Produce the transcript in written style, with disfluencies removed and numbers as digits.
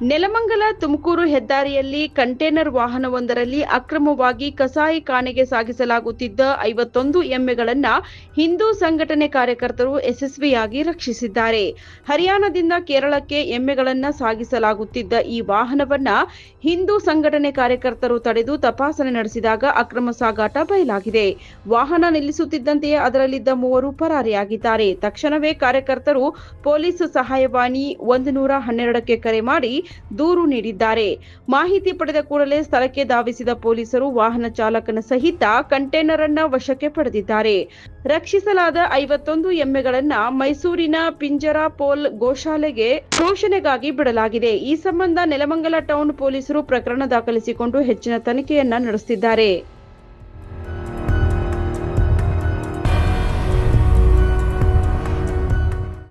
ನೆಲಮಂಗಲ ತುಮಕೂರು ಹೆದ್ದಾರಿಯಲ್ಲಿ ಕಂಟೇನರ್ ವಾಹನವೊಂದರಲ್ಲಿ ಅಕ್ರಮವಾಗಿ ಕಸಾಯಿಖಾನೆಗೆ ಸಾಗಿಸಲಾಗುತ್ತಿದ್ದ 51 ಎಮ್ಮೆಗಳನ್ನು ಹಿಂದೂ ಸಂಘಟನೆ ಕಾರ್ಯಕರ್ತರು ಯಶಸ್ವಿಯಾಗಿ ರಕ್ಷಿಸಿದ್ದಾರೆ. ಹರಿಯಾಣದಿಂದ ಕೇರಳಕ್ಕೆ ಎಮ್ಮೆಗಳನ್ನು ಸಾಗಿಸಲಾಗುತ್ತಿದ್ದ ಈ ವಾಹನವನ್ನ ಹಿಂದೂ ಸಂಘಟನೆ ಕಾರ್ಯಕರ್ತರು ತಡೆದು ತಪಾಸಣೆ ನಡೆಸಿದಾಗ ಅಕ್ರಮ ಸಾಗಾಟ ಬಯಲಾಗಿದೆ. ವಾಹನ ನಿಲ್ಲಿಸುತ್ತಿದ್ದಂತೆಯೇ ಅದರಲ್ಲಿದ್ದ 3 ಪರಾರಿಯಾಗಿದ್ದಾರೆ. ತಕ್ಷಣವೇ ಕಾರ್ಯಕರ್ತರು ಪೊಲೀಸ್ ಸಹಾಯವಾಣಿ 112ಕ್ಕೆ ಕರೆ ಮಾಡಿ ದೂರು ನೀಡಿದ್ದಾರೆ. ಮಾಹಿತಿ ಪಡೆದ ಕೂಡಲೇ ಸ್ಥಳಕ್ಕೆ ಧಾವಿಸಿದ ಪೊಲೀಸರು ವಾಹನ ಚಾಲಕನ ಸಹಿತ ಕಂಟೇನರ್ ಅನ್ನು ವಶಕ್ಕೆ ಪಡೆದಿದ್ದಾರೆ. ರಕ್ಷಿಸಲಾದ 51 ಎಮ್ಮೆಗಳನ್ನು ಮೈಸೂರಿನ ಪಿಂಜರಾಪೋಲ್ ಗೋಶಾಲೆಗೆ ಶೋಷಣೆಗಾಗಿ ಬಿಡಲಾಗಿದೆ. ಈ ಸಂಬಂಧ ನೆಲಮಂಗಲ ಟೌನ್ ಪೊಲೀಸರು ಪ್ರಕರಣ ದಾಖಲಿಸಿಕೊಂಡು ಹೆಚ್ಚಿನ ತನಿಖೆಯನ್ನ ನಡೆಸುತ್ತಿದ್ದಾರೆ.